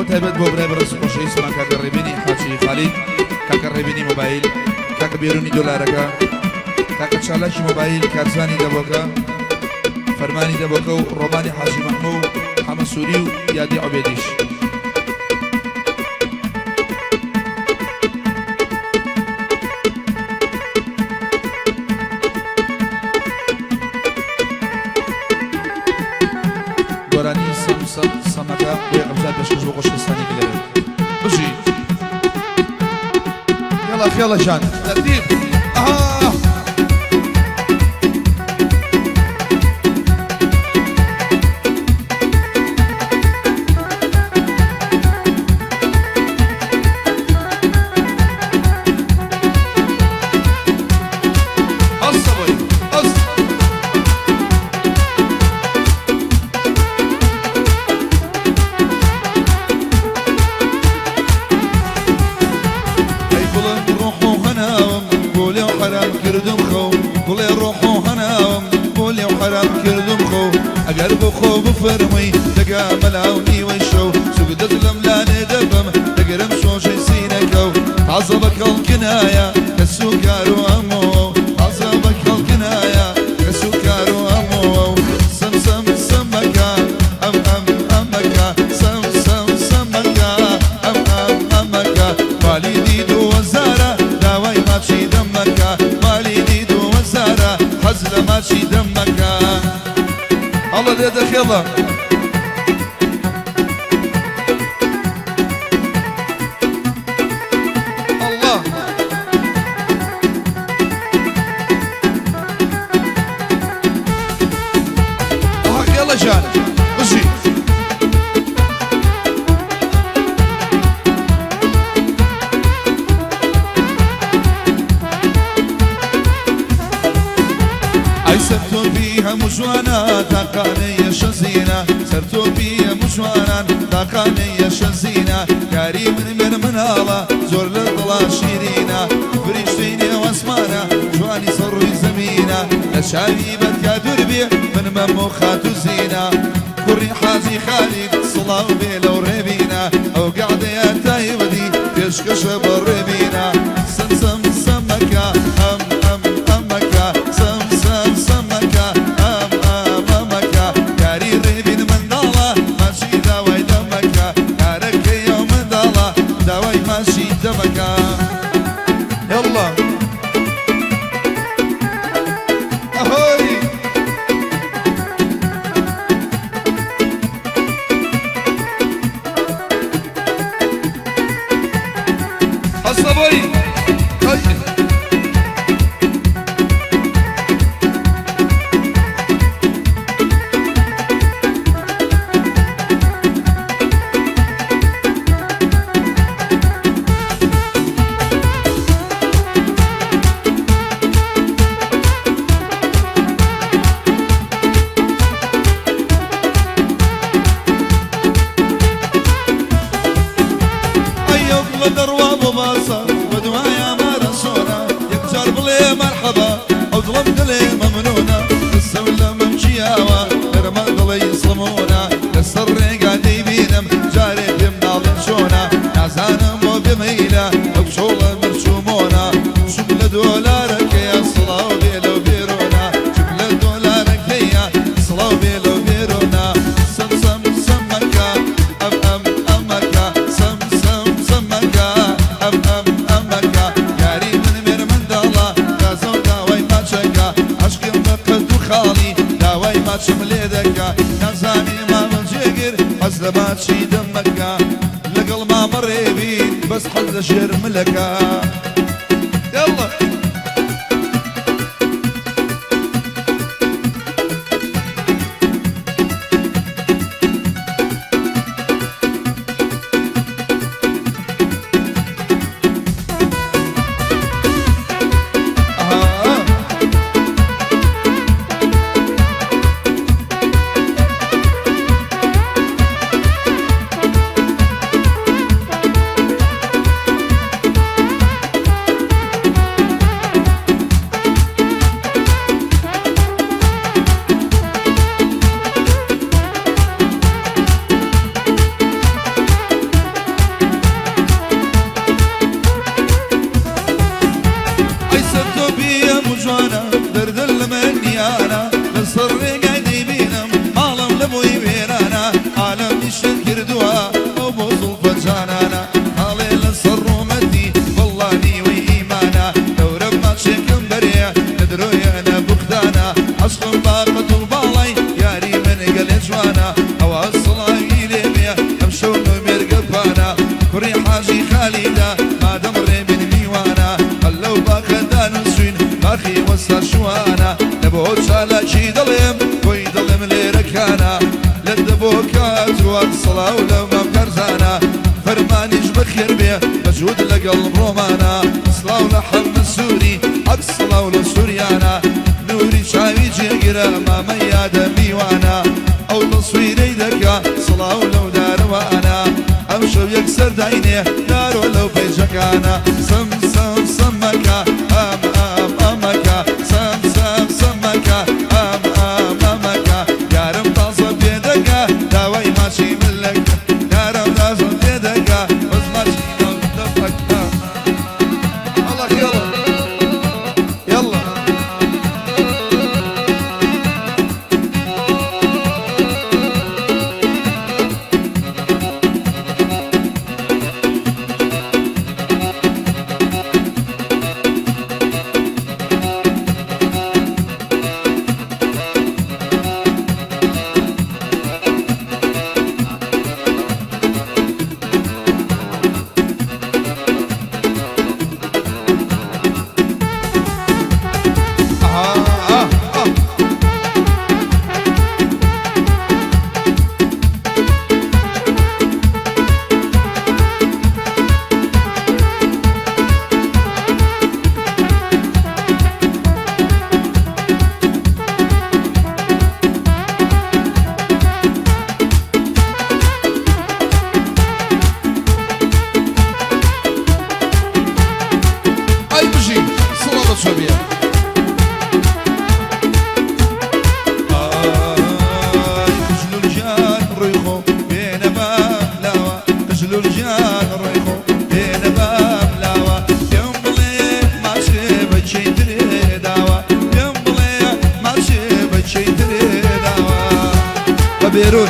تابت بو برای برس خوشی اسمان کاک ریبینی حاجی خالد کاک ریبینی موبایل کاک بیرونی دلارکا کاک چالش موبایل کارزانی دبوکا فرمانی دبوکا و رومانی حاجی محمود حمد سوری و یادی عبیدیش گورانی سمکا و ابزار بشکش و قشتستانی گلره بجی يلا يلا جان ترتيب بخو بفرمي تقا ملاوني وشو سقدت لملاني دبم تقرم شوشي سينكو عصبك الكناية كالسكر وامو عصبك الكناية كالسكر وامو سم سم سمكا ام ام امكا سم سم سمكا ام ام امكا مالي ديدو وزارة داوي ماشي دمكا مالي ديدو وزارة حزل ماشي دمكا الله ديدك يلا الله يلا جان مشي سرتو بيها مجوانا تاقاني شزينة سرتو بيها مجوانا تاقاني شزينة كاري من منالا زور للضلا شيرينا فريشتيني واسمانا جواني صروي زمينة لشاوي بدكا دربي من ممو خاتو زينة كوري حازي خالد صلاو بيلو ريبينا او قاعدة يا تايبدي تشكش بالريبينا سمسم سمكا ام ام امكا سم سم سمكا ام ام امكا كاري ريبين من دالا ماشي داوي دمكا كارك يوم دالا داوي ماشي دمكا يلا اهوي الصبي دروا مباصة ودوايا ما رسونا يكسر بلي مرحبا او ظلم دلي ممنونة السولة ممشياوة ارمى دلي يصلمونا السر قاعد يبينم جاري بمنال شونا نازانم وبميلة وبشولة مرشومونا شكل دولارك يا صلاة بيلو بيرونا شكل دولارك يا صلاة بيلو بيرونا سم سم سمكا ام ام امكا سم سم سمكا ام ام امكا كاري من دالا غازو داوي ماتشكا عشقي مقد وخالي داوي ماتش مليدكا نازاني ما مجيقر حزل ماتشي دمكا لقل ما مريبين بس حزل شير ملكا يلا قصة شوانا نبوت شالاشي ظلم ويظلم لي ركانا للدبوكات والصلاة ولو ما بكرزانا فرمانيش بخير بيه مجهود لقلب رومانا صلاة ولحم السوري حق الصلاة ولسوريانا نوري شاوي جيقرا ما ميادة ميوانا أو تصويري دكا صلاة ولو دار وانا أمشو يكسر دعيني دار ولو بيجكانا سم سم سمكا أم أم أمكا سم سم سمكا أم أم أمكا يارم تازم بيدكا داوي ماشي ملك يارم تازم بيدكا بس ماشي ملك الله يلا يلا أي بجي صلاة شوية تجلو الجان ريخو بين باب لاوا تجلو الجان ريخو بين باب لاوا يمبلي ما شبت شي تري داوا يمبلي ما شبت شي تري داوا ببيرون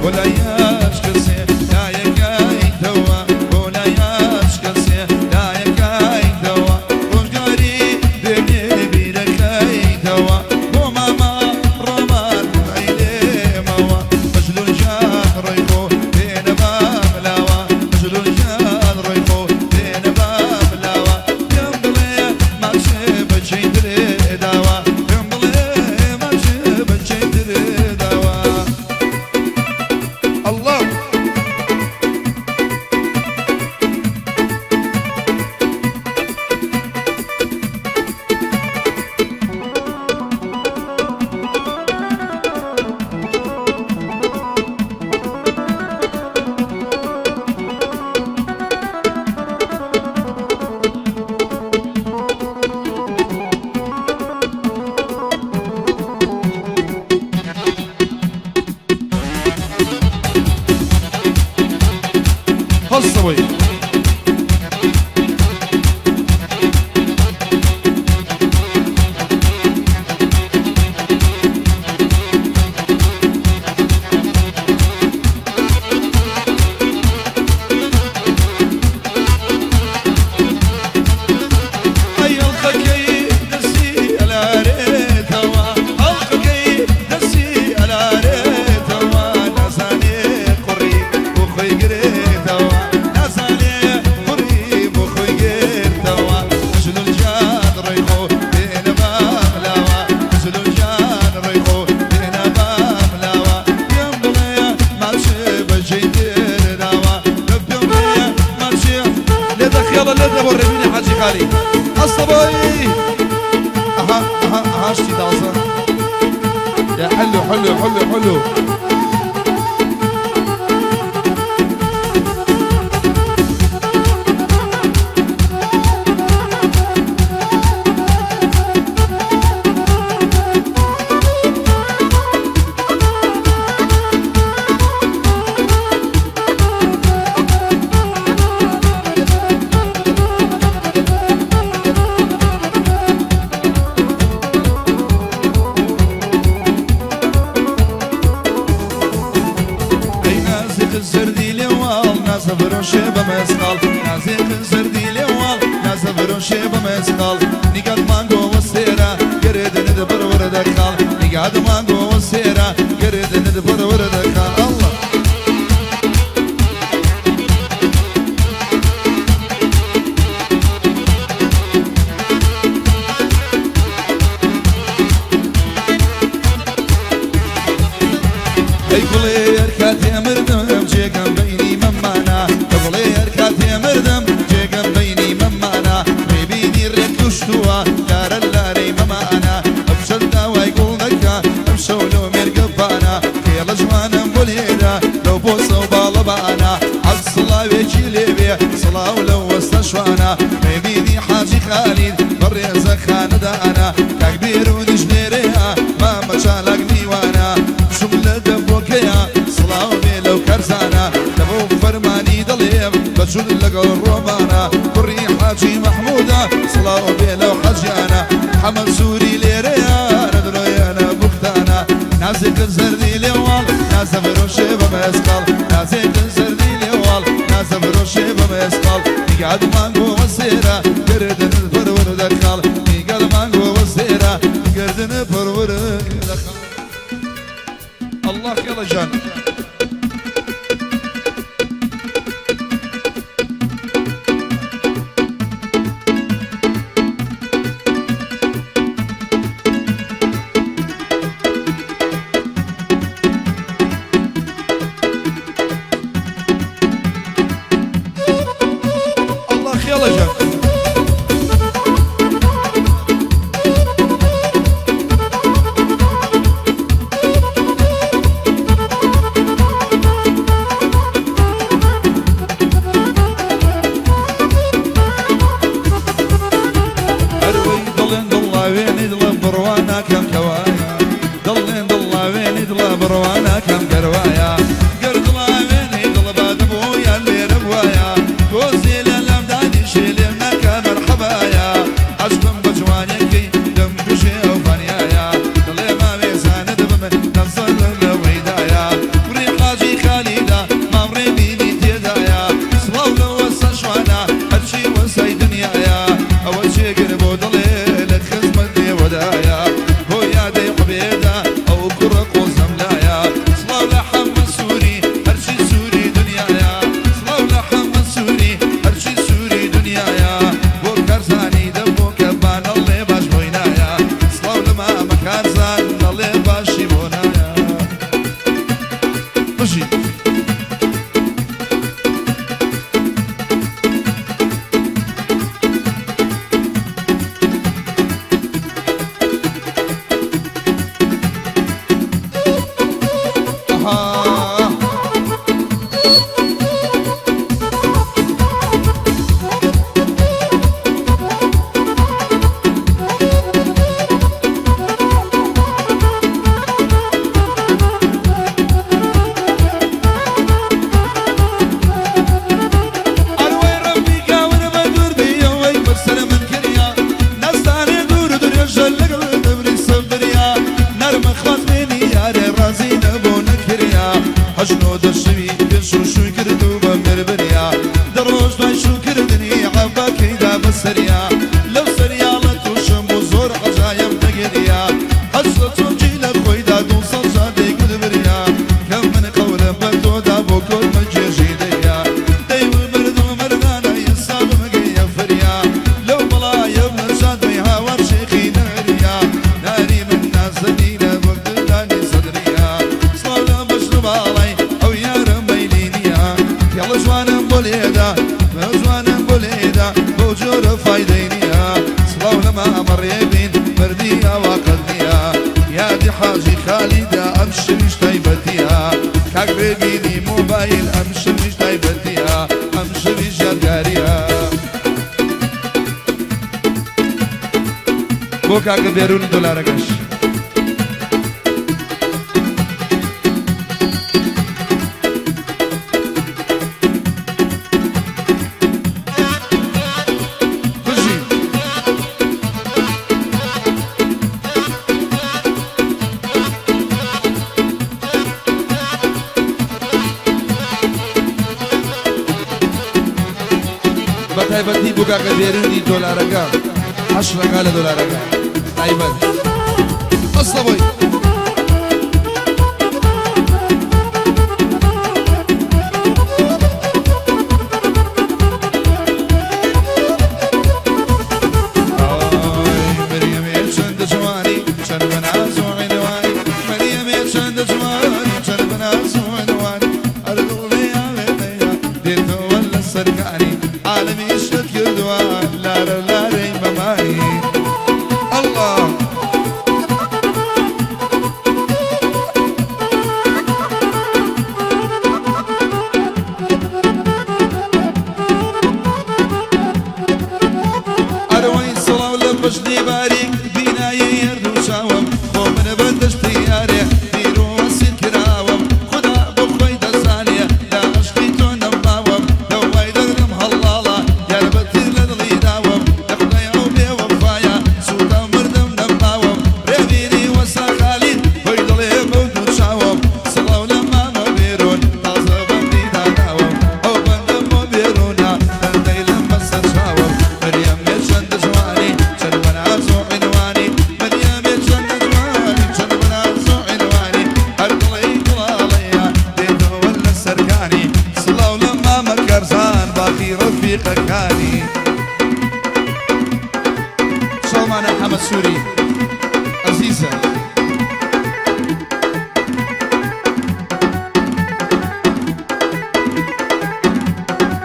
ولا يشكسي لا يكاي دوا ولا يشكسي لا يكاي دوا وقاري دني بيركاي دوا وماما رمان عيني موا مجلو الجان ريخو بين باب لاوا مجلو الجان ريخو بين باب لاوا يمضلي ما شبت شي دري دوا يمضلي ما شبت شي دري دوا الله الصبي أي الخكي نسي على ريتوا الخكي نسي على ريتوا نساني قريب وخي قريتوا نساني قريب وخي قريتوا نزلوا الجان ريخو بين باب لاوا نزلوا الجان ريخو بين باب لاوا يمضي ما شبه شي داوا يمضي ما شبه لدخ يلا لدخ وريني حاجي خالي الصبي أها أها أها شتي دازا يا حلو حلو حلو حلو الزردي لوال ناس فروشي بمسقال نازي الزردي لوال ناس فروشي بمسقال نقاد مانجو والسيرة قرد ندبر وردك خال نقاد مانجو والسيرة قرد ندبر وردك خال الله بلي اركاتي مردم جيكم بيني ممانا بلي اركاتي مردم جيكم بيني ممانا بيبيني ريت وشتوا دار اللاري ممانا ابشلنا ويقول لك امشولو مرقبانا يلا جوانا بوليدا لو بوصوا بالبانا عكس الله ويجي ليبيا صلاة ولو استشوانا بيبيني حاجي خالد بريزك خاندانا كبير ونجنيريا ما مشالقني وانا شملة دبوكيا صلاة لو كرزانا دبو فرماني ضليم بجول لقى الرومانا بري حاجي محمودة صلاة لو حجانا حمد سوري ليريا ندرو يانا بختانا نازك الزردي لوال ناس فروشي بمسقال نازك الزردي لوال ناس فروشي بمسقال نقعد مانجو والسيرة قردن الفرور دخال نقعد مانجو والسيرة قردن الفرور دخال الله يلا جان الله يلا جان بروانا كم كوايا ضلين ضلا وين يدلا بروانا كم كروايا قرد لا وين يدلا بعد ابويا اللي ربوايا توزي للابدان شيل لنا مرحبايا عشقم بجوانيكي دم بشي وفانيايا ضلي ما ميزان دبم نصل للويدايا وري حاجي خالده ما مريني تيدايا صلاو لو وسشوانا هالشي وسي دنيايا اول شي قربو ضلي ودايا هو يا دي حبيدا او كرق وزملايا صلاو لحم السوري هرشي سوري دنيايا صلاو لحم السوري هرشي سوري دنيايا بو كرزاني دبو كبان اللي باش بوينايا صلاو لما مكارزان اللي باشي بونايا بشي حجنو دشوي بشو شو كردو بمربريا دروش باي شو كردني عباكي دا بسريا لو سريا لتوشم بزور عجايب تقريا حجلتو جيلة خويدا دوصل جادي كدبريا كم من قول بدو دا بوكل مجيجي ديا ديو بردو مردانا يصاب مقيا فريا لو بلا يبن جادي هاور شيخي ناريا ناري من ناس زدينة بردلاني صدريا صلاة بشرب علي يلا جوانا بوليدا جوانا بوليدا بوجور فايدينيا صلاو لما مريبين برديا وقدنيا يا دي حاجي خالدة امشي مش طيبتيا كاكريبيني موبايل امشي مش طيبتيا امشي مش جرجاريا بوكا كبيرون دولار قش تایبەتی بۆ کاکە بێرونی دۆلارەکە 8 ڕەکا لە دۆلارەکە تایبەت ئەستە بۆی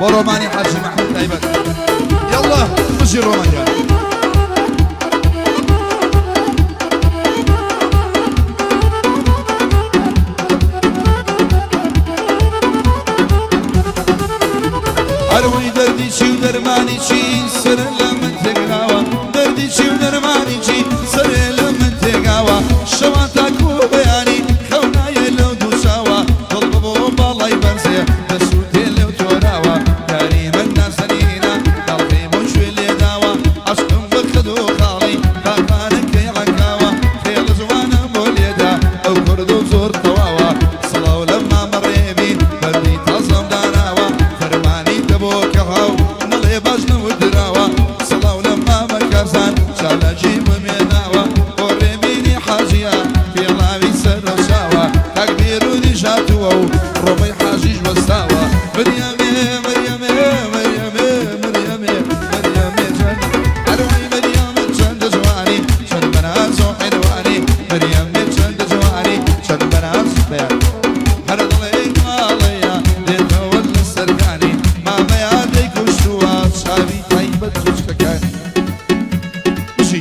وروماني حاجي محمود تايبت يلا مشي رومانيا أروي دردي شي ودرماني شي سر لمن تقراوا دردي شي ودرماني شي سر لمن تقراوا شواتك وبياني خونا يلو دوشاوا طلبوا بالله يبرزي بسوتي لو توراوا كريم الناس لينا قلبي مش اللي داوا عشقم بخدو خالي فاقانك يعكاوا خيل زوانا موليدا او كردو زور طواوا صلاو لما مريمي بردي تصم داناوا فرماني تبوك هاو نلي باجنا ودراوا صلاو لما مكرزان شالا جيب ميناوا ورميني حاجيا في لاوي سر شاوا تكبيرو دي شاتوا ربي حاجيج وستاوا مريمي مريمي مريمي مريمي مريمي جن أروي مريم جند جواني شن بنازو حلواني مريمي جند جواني شن بنازو بيان هرد ليك ماليا ديت ولا السرقاني ما بياديك وشتوا شابي طيبت وشككاني مشي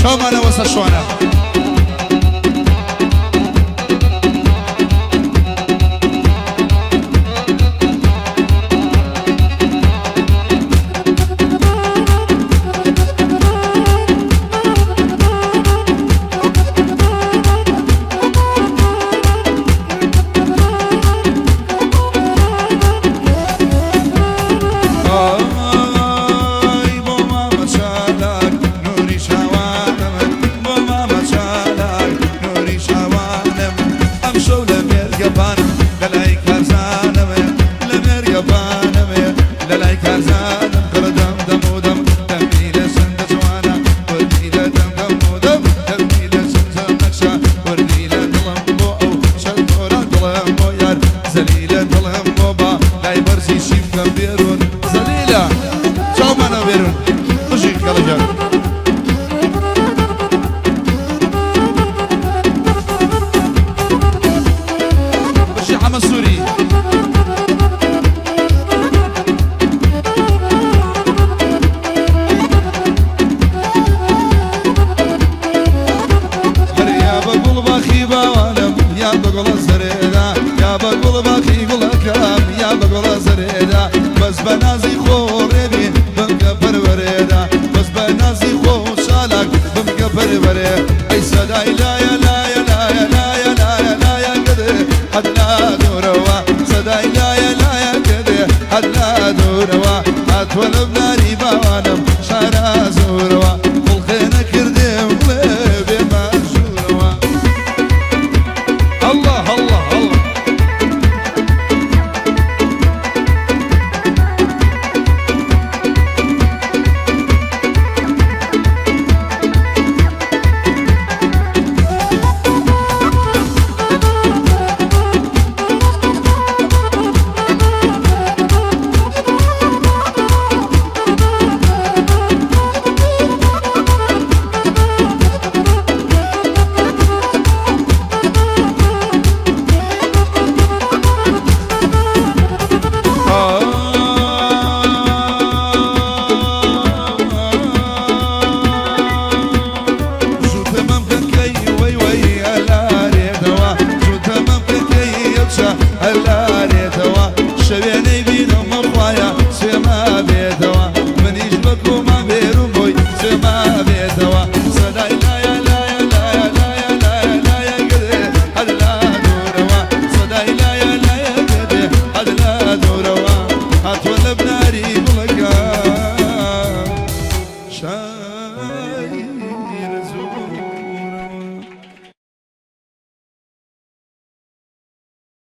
چاومانە وەسە شوانە بس بنازي خو ربي بمكبر وريدا بس بنازي خو شالك بمكبر وريدا اي صداي لا يا لا يا لا يا لا يا لا يا لا يا كده حد لا دوروا صداي لا يا لا يا كده حد لا دوروا اتولى بناري بوانم